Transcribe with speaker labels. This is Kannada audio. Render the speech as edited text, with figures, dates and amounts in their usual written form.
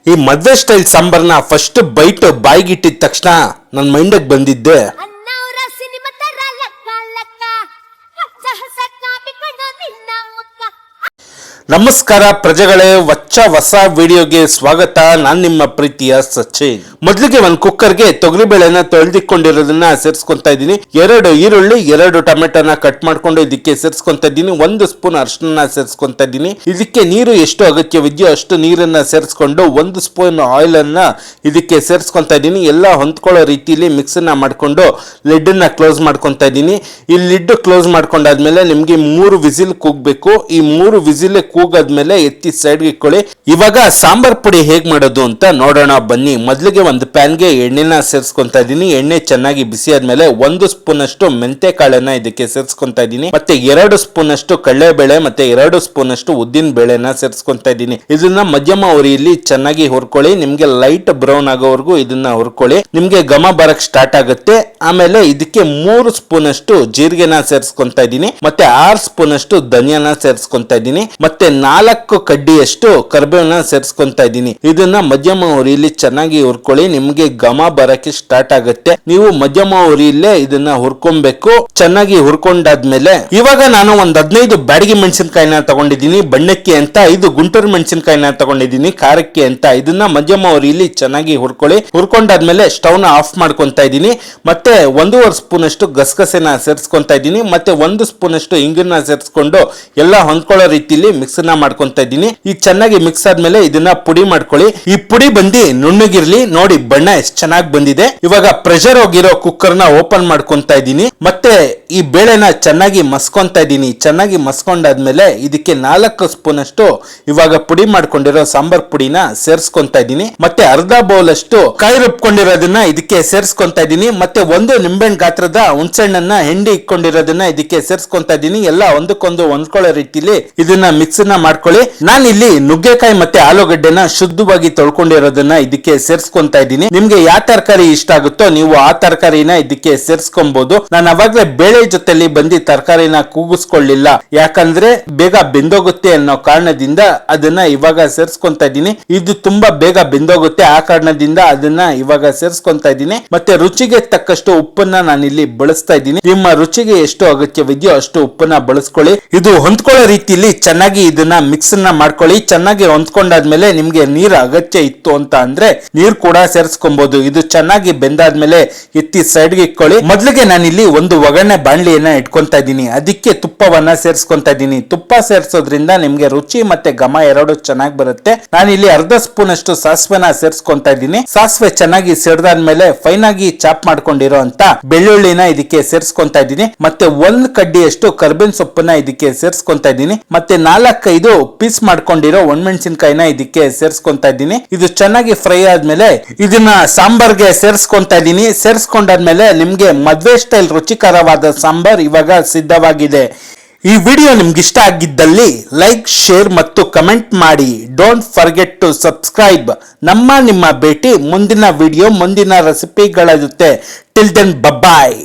Speaker 1: ಈ ಮದ್ವೆ ಸ್ಟೈಲ್ ಸಾಂಬಾರ್ನ ಫಸ್ಟ್ ಬೈಟ್ ಬಾಯಿಗಿಟ್ಟಿದ ತಕ್ಷಣ ನನ್ನ ಮೈಂಡಿಗೆ ಬಂದಿದ್ದೆ ನಮಸ್ಕಾರ ಪ್ರಜೆಗಳೇ, ಹೊಸ ವಿಡಿಯೋಗೆ ಸ್ವಾಗತ. ನಾನು ನಿಮ್ಮ ಪ್ರೀತಿಯ ಸಚಿನ್. ಮೊದಲಿಗೆ ಒಂದು ಕುಕ್ಕರ್ಗೆ ತೊಗರಿಬೇಳೆನ ತೊಳೆದಿಕೊಂಡಿರೋದನ್ನ ಸೇರಿಸ್ಕೊಂತಾ ಇದ್ದೀನಿ. 2 ಈರುಳ್ಳಿ, 2 ಟೊಮೆಟೊನ ಕಟ್ ಮಾಡ್ಕೊಂಡು ಇದಕ್ಕೆ ಸೇರಿಸ್ಕೊಂತಾ ಇದ್ದೀನಿ. 1 ಸ್ಪೂನ್ ಅರಿಶಿನ ಸೇರಿಸ್ಕೊಂತಾ ಇದ್ದೀನಿ. ಇದಕ್ಕೆ ನೀರು ಎಷ್ಟು ಅಗತ್ಯವಿದೆಯೋ ಅಷ್ಟು ನೀರನ್ನ ಸೇರಿಸ್ಕೊಂಡು 1 ಸ್ಪೂನ್ ಆಯಿಲ್ ಅನ್ನ ಇದಕ್ಕೆ ಸೇರಿಸ್ಕೊಂತಾ ಇದ್ದೀನಿ. ಎಲ್ಲ ಹೊಂದ್ಕೊಳ್ಳೋ ರೀತಿಯಲ್ಲಿ ಮಿಕ್ಸ್ ನ ಮಾಡ್ಕೊಂಡು ಲಿಡ್ ನ ಕ್ಲೋಸ್ ಮಾಡ್ಕೊಂತಾ ಇದ್ದೀನಿ. ಈ ಲಿಡ್ ಕ್ಲೋಸ್ ಮಾಡ್ಕೊಂಡಾದ್ಮೇಲೆ ನಿಮ್ಗೆ 3 ವಿಸಿಲ್ ಕೂಗ್ಬೇಕು. ಈ 3 ವಿಸಿಲ್ ಕೂಗಾದ್ಮೇಲೆ ಎತ್ತಿ ಸೈಡ್ಗೆ ಇಟ್ಕೊಳ್ಳಿ. ಇವಾಗ ಸಾಂಬಾರ್ ಪುಡಿ ಹೇಗ್ ಮಾಡೋದು ಅಂತ ನೋಡೋಣ ಬನ್ನಿ. ಮೊದಲಿಗೆ ಒಂದು ಪ್ಯಾನ್ಗೆ ಎಣ್ಣೆನ ಸೇರಿಸ್ಕೊಂತಾ ಇದ್ದೀನಿ. ಎಣ್ಣೆ ಚೆನ್ನಾಗಿ ಬಿಸಿ ಆದ್ಮೇಲೆ 1 ಸ್ಪೂನ್ ಅಷ್ಟು ಮೆಂತೆ ಕಾಳನ್ನ ಇದಕ್ಕೆ ಸೇರಿಸ್ಕೊಂತಾ ಇದ್ದೀನಿ. ಮತ್ತೆ 2 ಸ್ಪೂನ್ ಅಷ್ಟು ಕಡಲೆಬೇಳೆ ಮತ್ತೆ 2 ಸ್ಪೂನ್ ಅಷ್ಟು ಉದ್ದಿನ ಬೇಳೆನ ಸೇರಿಸ್ಕೊಂತಾ ಇದ್ದೀನಿ. ಇದನ್ನ ಮಧ್ಯಮ ಉರಿಯಲ್ಲಿ ಚೆನ್ನಾಗಿ ಹುರ್ಕೊಳ್ಳಿ. ನಿಮ್ಗೆ ಲೈಟ್ ಬ್ರೌನ್ ಆಗೋವರೆಗೂ ಇದನ್ನ ಹುರ್ಕೊಳ್ಳಿ. ನಿಮ್ಗೆ ಘಮ ಬರಕ್ ಸ್ಟಾರ್ಟ್ ಆಗುತ್ತೆ. ಆಮೇಲೆ ಇದಕ್ಕೆ 3 ಸ್ಪೂನ್ ಅಷ್ಟು ಜೀರಿಗೆನ ಸೇರಿಸ್ಕೊಂತಾ ಇದ್ದೀನಿ. ಮತ್ತೆ 6 ಸ್ಪೂನ್ ಅಷ್ಟು ಧನಿಯಾನ ಸೇರಿಸ್ಕೊಂತಾ ಇದ್ದೀನಿ. ಮತ್ತೆ 4 ಕಡ್ಡಿಯಷ್ಟು ಕರಿಬೇವನ್ನ ಸೇರಿಸ್ಕೊಂತಾ ಇದ್ದೀನಿ. ಇದನ್ನ ಮಧ್ಯಮ ಉರಿಯಲ್ಲಿ ಚೆನ್ನಾಗಿ ಹುರ್ಕೊಳ್ಳಿ. ನಿಮ್ಗೆ ಘಮ ಬರಕ್ಕೆ ಸ್ಟಾರ್ಟ್ ಆಗುತ್ತೆ. ನೀವು ಮಧ್ಯಮ ಉರಿಯಲ್ಲೇ ಇದನ್ನ ಹುರ್ಕೊಬೇಕು. ಚೆನ್ನಾಗಿ ಹುರ್ಕೊಂಡಾದ್ಮೇಲೆ ಇವಾಗ ನಾನು ಒಂದು 15 ಬ್ಯಾಡಗಿ ಮೆಣಸಿನಕಾಯಿನ ತಗೊಂಡಿದ್ದೀನಿ ಬಣ್ಣಕ್ಕೆ ಅಂತ. 5 ಗುಂಟೂರು ಮೆಣಸಿನಕಾಯಿನ ತಗೊಂಡಿದ್ದೀನಿ ಖಾರಕ್ಕೆ ಅಂತ. ಇದನ್ನ ಮಧ್ಯಮ ಉರಿಯಲ್ಲಿ ಚೆನ್ನಾಗಿ ಹುರ್ಕೊಳ್ಳಿ. ಹುರ್ಕೊಂಡಾದ್ಮೇಲೆ ಸ್ಟವ್ ನ ಆಫ್ ಮಾಡ್ಕೊಂತಾ ಇದ್ದೀನಿ. ಮತ್ತೆ 1.5 ಸ್ಪೂನ್ ಅಷ್ಟು ಗಸಗಸೆನ ಸೇರಿಸ್ಕೊಂತಾ ಇದ್ದೀನಿ. ಮತ್ತೆ 1 ಸ್ಪೂನ್ ಅಷ್ಟು ಇಂಗನ್ನ ಸೇರಿಸ್ಕೊಂಡು ಎಲ್ಲ ಹೊಂದ್ಕೊಳ್ಳೋ ರೀತಿಯಲ್ಲಿ ಮಿಕ್ಸ್ ನ ಮಾಡ್ಕೊಂತಾ ಇದ್ದೀನಿ. ಈ ಚೆನ್ನಾಗಿ ಮಿಕ್ಸ್ ಆದ್ಮೇಲೆ ಇದನ್ನ ಪುಡಿ ಮಾಡ್ಕೊಳ್ಳಿ. ಈ ಪುಡಿ ಬಂದು ನುಣ್ಣಗಿರ್ಲಿ. ನೋಡಿ ಬಣ್ಣ ಎಷ್ಟು ಚೆನ್ನಾಗಿ ಬಂದಿದೆ. ಇವಾಗ ಪ್ರೆಷರ್ ಹೋಗಿರೋ ಕುಕ್ಕರ್ ನ ಓಪನ್ ಮಾಡ್ಕೊಂತಾ ಇದ್ದೀನಿ. ಮತ್ತೆ ಈ ಬೇಳೆನ ಚೆನ್ನಾಗಿ ಮಸ್ಕೊಂತಾ ಇದ್ದೀನಿ. ಚೆನ್ನಾಗಿ ಮಸ್ಕೊಂಡಾದ್ಮೇಲೆ ಇದಕ್ಕೆ 4 ಸ್ಪೂನ್ ಅಷ್ಟು ಇವಾಗ ಪುಡಿ ಮಾಡ್ಕೊಂಡಿರೋ ಸಾಂಬಾರ್ ಪುಡಿನ ಸೇರಿಸ್ಕೊಂತಾ ಇದ್ದೀನಿ. ಮತ್ತೆ ಅರ್ಧ ಬೌಲ್ ಅಷ್ಟು ಕಾಯಿ ರುಬ್ಕೊಂಡಿರೋದನ್ನ ಇದಕ್ಕೆ ಸೇರಿಸ್ಕೊಂತಾ ಇದ್ದೀನಿ. ಮತ್ತೆ 1 ನಿಂಬೆಹಣ್ಣು ಗಾತ್ರದ ಹುಣಸೆಹಣ್ಣನ್ನ ಹಿಂಡಿ ಇಟ್ಕೊಂಡಿರೋದನ್ನ ಇದಕ್ಕೆ ಸೇರಿಸ್ಕೊಂತಾ ಇದ್ದೀನಿ. ಎಲ್ಲ ಒಂದಕ್ಕೊಂದು ಹೊಂದ್ಕೊಳ್ಳೋ ರೀತಿಲಿ ಇದನ್ನ ಮಿಕ್ಸ್ ನ ಮಾಡ್ಕೊಳ್ಳಿ. ನಾನು ಇಲ್ಲಿ ನುಗ್ಗೆಕಾಯಿ ಮತ್ತೆ ಆಲೂಗಡ್ಡೆನ ಶುದ್ಧವಾಗಿ ತೊಳ್ಕೊಂಡಿರೋದನ್ನ ಇದಕ್ಕೆ ಸೇರಿಸ್ಕೊಂತಾ ಇದ್ದೀನಿ. ನಿಮ್ಗೆ ಯಾವ ತರಕಾರಿ ಇಷ್ಟ ಆಗುತ್ತೋ ನೀವು ಆ ತರಕಾರಿನ ಇದಕ್ಕೆ ಸೇರಿಸ್ಕೊಬಹುದು. ನಾನು ಅವಾಗ್ಲೇ ಬೇಳೆ ಜೊತೆಲಿ ಬಂದು ತರಕಾರಿನ ಕೂಗಿಸ್ಕೊಳ್ಳಿಲ್ಲ, ಯಾಕಂದ್ರೆ ಬೇಗ ಬೆಂದೋಗುತ್ತೆ ಅನ್ನೋ ಕಾರಣದಿಂದ ಅದನ್ನ ಇವಾಗ ಸೇರಿಸ್ಕೊಂತಾ ಇದ್ದೀನಿ. ಇದು ತುಂಬಾ ಬೇಗ ಬೆಂದೋಗುತ್ತೆ, ಆ ಕಾರಣದಿಂದ ಅದನ್ನ ಇವಾಗ ಸೇರಿಸ್ಕೊಂತಾ ಇದ್ದೀನಿ. ಮತ್ತೆ ರುಚಿಗೆ ತಕ್ಕಷ್ಟು ಉಪ್ಪನ್ನ ನಾನು ಇಲ್ಲಿ ಬಳಸ್ತಾ ಇದ್ದೀನಿ. ನಿಮ್ಮ ರುಚಿಗೆ ಎಷ್ಟು ಅಗತ್ಯವಿದೆಯೋ ಅಷ್ಟು ಉಪ್ಪನ್ನ ಬಳಸ್ಕೊಳ್ಳಿ. ಇದು ಹೊಂದ್ಕೊಳ್ಳೋ ರೀತಿಯಲ್ಲಿ ಚೆನ್ನಾಗಿ ಇದನ್ನ ಮಿಕ್ಸ್ ನ ಮಾಡ್ಕೊಳ್ಳಿ. ಚೆನ್ನಾಗಿ ಹೊಂದ್ಕೊಂಡಾದ್ಮೇಲೆ ನಿಮ್ಗೆ ನೀರ್ ಅಗತ್ಯ ಇತ್ತು ಅಂತ ಅಂದ್ರೆ ನೀರ್ ಕೂಡ ಸೇರಿಸ್ಕೊಬಹುದು. ಇದು ಚೆನ್ನಾಗಿ ಬೆಂದಾದ್ಮೇಲೆ ಎತ್ತಿ ಸೈಡ್ಗೆ ಇಟ್ಕೊಳ್ಳಿ. ಮೊದಲಿಗೆ ನಾನಿಲ್ಲಿ ಒಂದು ಒಗ್ಗರಣೆ ಬಾಣ್ಲಿಯನ್ನ ಇಟ್ಕೊಂತಾ ಇದ್ದೀನಿ. ಅದಕ್ಕೆ ತುಪ್ಪವನ್ನ ಸೇರಿಸ್ಕೊಂತಾ ಇದ್ದೀನಿ. ತುಪ್ಪ ಸೇರಿಸೋದ್ರಿಂದ ನಿಮ್ಗೆ ರುಚಿ ಮತ್ತೆ ಘಮ ಎರಡು ಚೆನ್ನಾಗಿ ಬರುತ್ತೆ. ನಾನಿಲ್ಲಿ ಅರ್ಧ ಸ್ಪೂನ್ ಅಷ್ಟು ಸಾಸಿವೆನ ಸೇರಿಸ್ಕೊಂತಾ ಇದ್ದೀನಿ. ಸಾಸಿವೆ ಚೆನ್ನಾಗಿ ಸಿಡ್ದಾದ್ಮೇಲೆ ಫೈನ್ ಆಗಿ ಚಾಪ್ ಮಾಡ್ಕೊಂಡಿರೋ ಅಂತ ಬೆಳ್ಳುಳ್ಳಿನ ಇದಕ್ಕೆ ಸೇರಿಸ್ಕೊಂತಾ ಇದ್ದೀನಿ. ಮತ್ತೆ 1 ಕಡ್ಡಿಯಷ್ಟು ಕರ್ಬೇವಿನ ಸೊಪ್ಪನ್ನ ಇದಕ್ಕೆ ಸೇರಿಸ್ಕೊಂತಾ ಇದ್ದೀನಿ. ಮತ್ತೆ 4-5 ಪೀಸ್ ಮಾಡ್ಕೊಂಡಿರೋ ಒಣಮೆಣಸಿನಕಾಯಿನ ಇದಕ್ಕೆ ಸೇರಿಸ್ಕೊಂತಾ ಇದ್ದೀನಿ. ಇದು ಚೆನ್ನಾಗಿ ಫ್ರೈ ಆದ್ಮೇಲೆ ಇದನ್ನ ಸಾಂಬಾರ್ಗೆ ಸೇರಿಸ್ಕೊಂತಾ ಇದ್ದೀನಿ. ಸೇರಿಸ್ಕೊಂಡಾದ್ಮೇಲೆ ನಿಮ್ಗೆ ಮದ್ವೆ ಸ್ಟೈಲ್ ರುಚಿಕರವಾದ ಸಾಂಬಾರ್ ಇವಾಗ ಸಿದ್ಧವಾಗಿದೆ. ಈ ವಿಡಿಯೋ ನಿಮ್ಗೆ ಇಷ್ಟ ಆಗಿದ್ದಲ್ಲಿ ಲೈಕ್, ಶೇರ್ ಮತ್ತು ಕಮೆಂಟ್ ಮಾಡಿ. Don't forget to subscribe. ನಿಮ್ಮ ಭೇಟಿ ಮುಂದಿನ ವಿಡಿಯೋ ಮುಂದಿನ ರೆಸಿಪಿಗಳ ಜೊತೆ. ಟಿಲ್ ದೆನ್, ಬಾಯ್.